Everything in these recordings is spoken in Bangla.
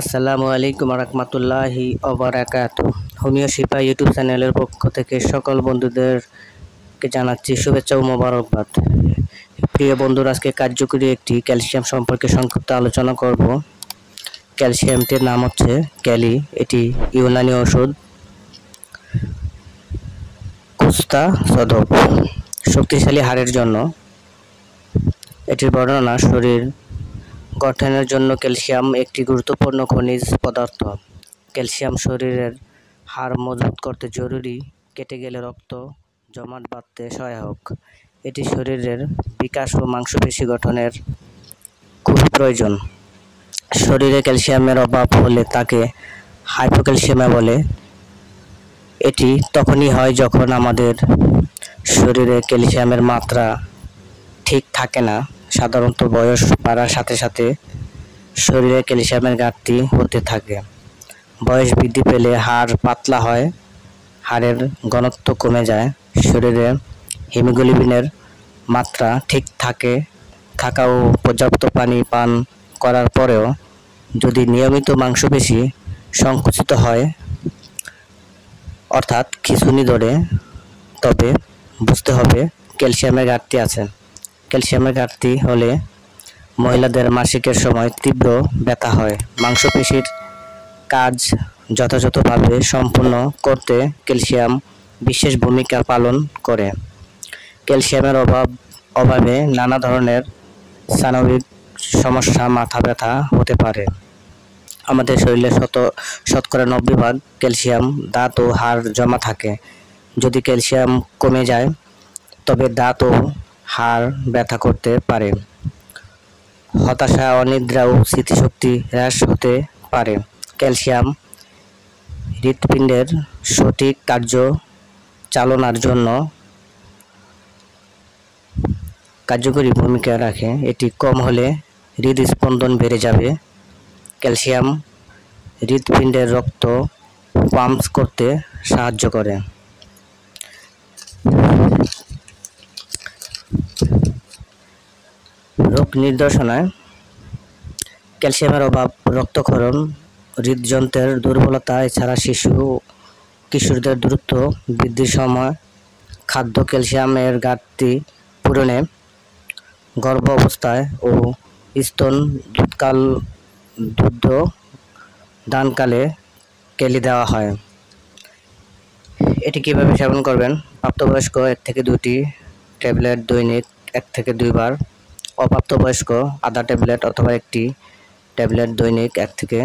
আসসালামু আলাইকুম রহমতুল্লাহি ওবারাকাতুহু। হোমিও শিফা ইউটিউব চ্যানেলের পক্ষ থেকে সকল বন্ধুদেরকে জানাচ্ছি শুভেচ্ছা ও মোবারকবাদ। প্রিয় বন্ধুরা, আজকে কার্যকরী একটি ক্যালসিয়াম সম্পর্কে সংক্ষিপ্ত আলোচনা করব। ক্যালসিয়ামটির নাম হচ্ছে ক্যালি। এটি ইউনানি ওষুধ কুস্তা সদব, শক্তিশালী হাড়ের জন্য। এটির বর্ণনা: শরীর গঠনের জন্য ক্যালসিয়াম একটি গুরুত্বপূর্ণ খনিজ পদার্থ। ক্যালসিয়াম শরীরের হাড় মজবুত করতে জরুরি, কেটে গেলে রক্ত জমাট বাঁধতে সহায়ক। এটি শরীরের বিকাশ ও মাংসপেশি গঠনের খুবই প্রয়োজন। শরীরে ক্যালসিয়ামের অভাব হলে তাকে হাইপোক্যালসিয়ামিয়া বলে। এটি তখনই হয় যখন আমাদের শরীরে ক্যালসিয়ামের মাত্রা ঠিক থাকে না। সাধারণত বয়স বাড়ার সাথে সাথে শরীরে ক্যালসিয়ামের ঘাটতি হতে থাকে। বয়স বৃদ্ধি পেলে হাড় পাতলা হয়, হাড়ের ঘনত্ব কমে যায়। শরীরে হিমোগ্লোবিনের মাত্রা ঠিক থাকা ও পর্যাপ্ত পানি পান করার পরেও যদি নিয়মিত মাংসপেশি সংকুচিত হয়, অর্থাৎ খিঁচুনি ধরে, তবে বুঝতে হবে ক্যালসিয়ামের ঘাটতি আছে। ক্যালসিয়ামের ঘাটতি হলে মহিলাদের মাসিকের সময় তীব্র ব্যথা হয়। মাংসপেশির কাজ যথাযথভাবে সম্পন্ন করতে ক্যালসিয়াম বিশেষ ভূমিকা পালন করে। ক্যালসিয়ামের অভাবে নানা ধরনের স্নায়বিক সমস্যা, মাথা ব্যথা হতে পারে। আমাদের শরীরে শতকরা 90% ক্যালসিয়াম দাঁত ও হাড় জমা থাকে। যদি ক্যালসিয়াম কমে যায় তবে দাঁত ও হাড় ব্যথা করতে পারে। হতাশা, অনিদ্রা ও স্মৃতিশক্তি হ্রাস হতে পারে। ক্যালসিয়াম হৃৎপিণ্ডের সঠিক কার্য চালনার জন্য কার্যকরী ভূমিকা রাখে। এটি কম হলে হৃদস্পন্দন বেড়ে যাবে। ক্যালসিয়াম হৃৎপিণ্ডের রক্ত পাম্প করতে সাহায্য করে। রোগ নির্দেশনায় ক্যালসিয়ামের অভাব, রক্তক্ষরণ, হৃদযন্ত্রের দুর্বলতা, এছাড়া শিশু ও কিশোরদের দ্রুত বৃদ্ধির সময় খাদ্য ক্যালসিয়ামের ঘাটতি পূরণে, গর্ভ অবস্থায় ও স্তন দুগ্ধ দানকালে ক্যালি দেওয়া হয়। এটি কিভাবে সেবন করবেন? প্রাপ্তবয়স্ক 1 থেকে 2টি ট্যাবলেট দৈনিক 1 থেকে 2 বার। অপ্রাপ্তবয়স্ক আধা ট্যাবলেট অথবা 1টি ট্যাবলেট দৈনিক 1 থেকে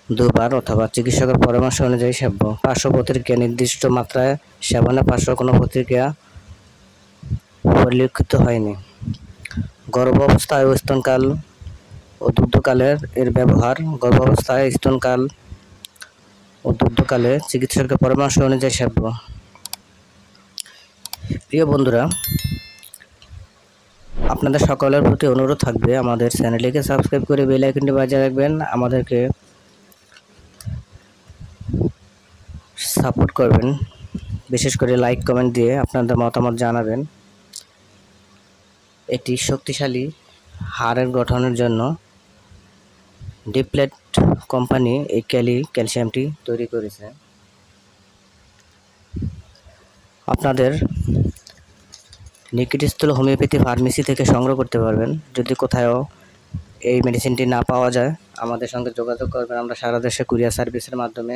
2 বার অথবা চিকিৎসকের পরামর্শ অনুযায়ী সেব্য। পার্শ্ব প্রতিক্রিয়া: নির্দিষ্ট মাত্রায় সেবনে পার্শ্ব কোনো প্রতিক্রিয়া পরিলক্ষিত হয়নি। গর্ভাবস্থায় ও স্তনকাল ও দুগ্ধকালের এর ব্যবহার: গর্ভাবস্থায়, স্তনকাল ও দুগ্ধকালে চিকিৎসকের পরামর্শ অনুযায়ী সেব্য। প্রিয় বন্ধুরা, আপনাদের সকলের প্রতি অনুরোধ থাকবে আমাদের চ্যানেলটিকে সাবস্ক্রাইব করে বেল আইকনটি বাজিয়ে রাখবেন। আমাদেরকে সাপোর্ট করবেন, বিশেষ করে লাইক কমেন্ট দিয়ে আপনাদের মতামত জানাবেন। এটি শক্তিশালী হাড়ের গঠনের জন্য ডিপ্লেট কোম্পানি এই ক্যালসিয়ামটি তৈরি করেছে। আপনাদের নিকটস্থ হোমিওপ্যাথি ফার্মেসি থেকে সংগ্রহ করতে পারবেন। যদি কোথাও এই মেডিসিনটি না পাওয়া যায়, আমাদের সঙ্গে যোগাযোগ করবেন। আমরা সারা দেশে কুরিয়ার সার্ভিসের মাধ্যমে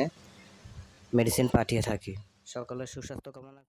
মেডিসিন পাঠিয়ে থাকি। সকলের সুস্বাস্থ্য কামনা